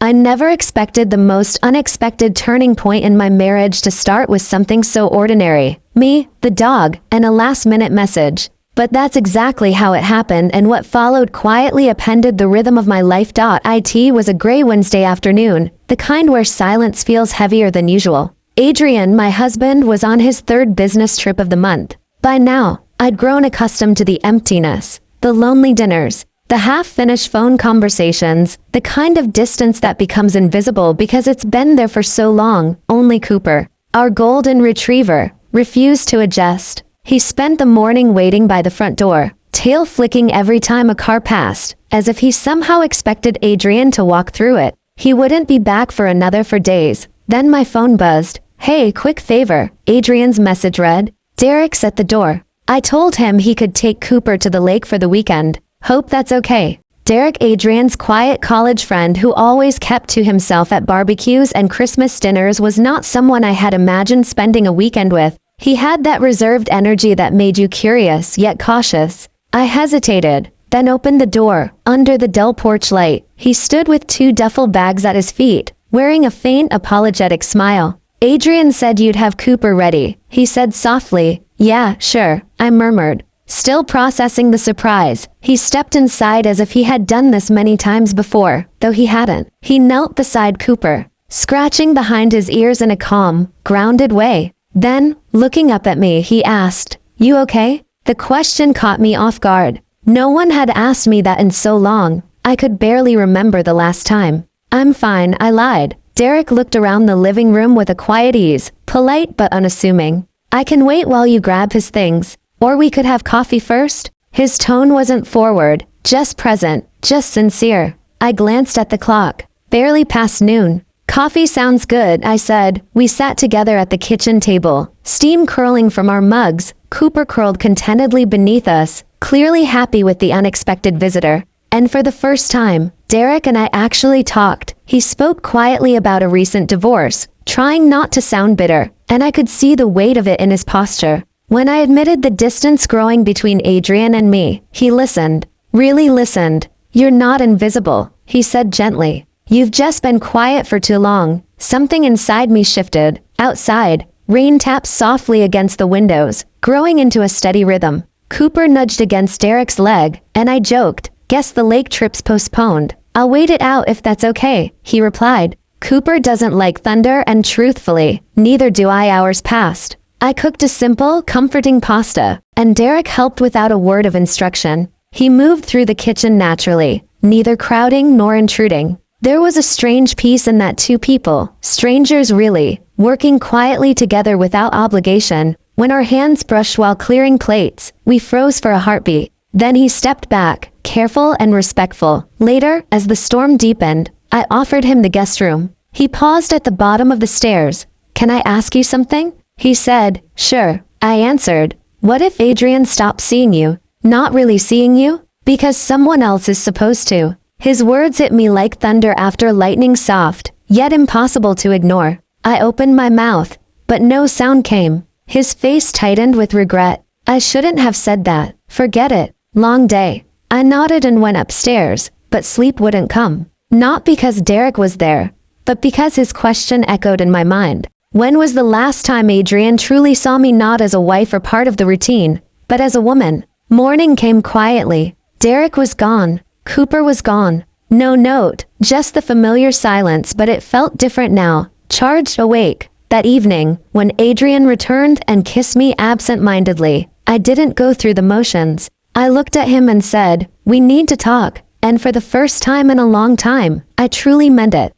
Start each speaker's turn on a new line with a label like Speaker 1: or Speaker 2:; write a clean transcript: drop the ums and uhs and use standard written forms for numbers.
Speaker 1: I never expected the most unexpected turning point in my marriage to start with something so ordinary. Me, the dog, and a last-minute message. But that's exactly how it happened, and what followed quietly appended the rhythm of my life. It was a gray Wednesday afternoon, the kind where silence feels heavier than usual. Adrian, my husband, was on his third business trip of the month. By now, I'd grown accustomed to the emptiness, the lonely dinners, the half-finished phone conversations, the kind of distance that becomes invisible because it's been there for so long. Only Cooper, our golden retriever, refused to adjust. He spent the morning waiting by the front door, tail flicking every time a car passed, as if he somehow expected Adrian to walk through it. He wouldn't be back for days. Then my phone buzzed. "Hey, quick favor," Adrian's message read. "Derek's at the door. I told him he could take Cooper to the lake for the weekend. Hope that's okay." Derek, Adrian's quiet college friend who always kept to himself at barbecues and Christmas dinners, was not someone I had imagined spending a weekend with. He had that reserved energy that made you curious yet cautious. I hesitated, then opened the door. Under the dull porch light, he stood with 2 duffel bags at his feet, wearing a faint apologetic smile. "Adrian said you'd have Cooper ready," he said softly. "Yeah, sure," I murmured. Still processing the surprise, he stepped inside as if he had done this many times before, though he hadn't. He knelt beside Cooper, scratching behind his ears in a calm, grounded way. Then, looking up at me, he asked, "You okay?" The question caught me off guard. No one had asked me that in so long. I could barely remember the last time. "I'm fine," I lied. Derek looked around the living room with a quiet ease, polite but unassuming. "I can wait while you grab his things. Or we could have coffee first?" His tone wasn't forward, just present, just sincere. I glanced at the clock. Barely past noon. "Coffee sounds good," I said. We sat together at the kitchen table, steam curling from our mugs. Cooper curled contentedly beneath us, clearly happy with the unexpected visitor. And for the first time, Derek and I actually talked. He spoke quietly about a recent divorce, trying not to sound bitter, and I could see the weight of it in his posture. When I admitted the distance growing between Adrian and me, he listened. Really listened. "You're not invisible," he said gently. "You've just been quiet for too long." Something inside me shifted. Outside, rain tapped softly against the windows, growing into a steady rhythm. Cooper nudged against Derek's leg, and I joked, "Guess the lake trip's postponed. I'll wait it out if that's okay," he replied. Cooper doesn't like thunder, and truthfully, neither do I. Hours passed. I cooked a simple, comforting pasta, and Derek helped without a word of instruction. He moved through the kitchen naturally, neither crowding nor intruding. There was a strange peace in that, 2 people, strangers really, working quietly together without obligation. When our hands brushed while clearing plates, we froze for a heartbeat. Then he stepped back, careful and respectful. Later, as the storm deepened, I offered him the guest room. He paused at the bottom of the stairs. "Can I ask you something?" He said. "Sure," I answered. "What if Adrian stopped seeing you?" "Not really seeing you? Because someone else is supposed to." His words hit me like thunder after lightning, soft, yet impossible to ignore. I opened my mouth, but no sound came. His face tightened with regret. "I shouldn't have said that. Forget it. Long day." I nodded and went upstairs, but sleep wouldn't come. Not because Derek was there, but because his question echoed in my mind. When was the last time Adrian truly saw me, not as a wife or part of the routine, but as a woman? Morning came quietly. Derek was gone. Cooper was gone. No note, just the familiar silence, but it felt different now, charged, awake. That evening, when Adrian returned and kissed me absent-mindedly, I didn't go through the motions. I looked at him and said, "We need to talk." And for the first time in a long time, I truly meant it.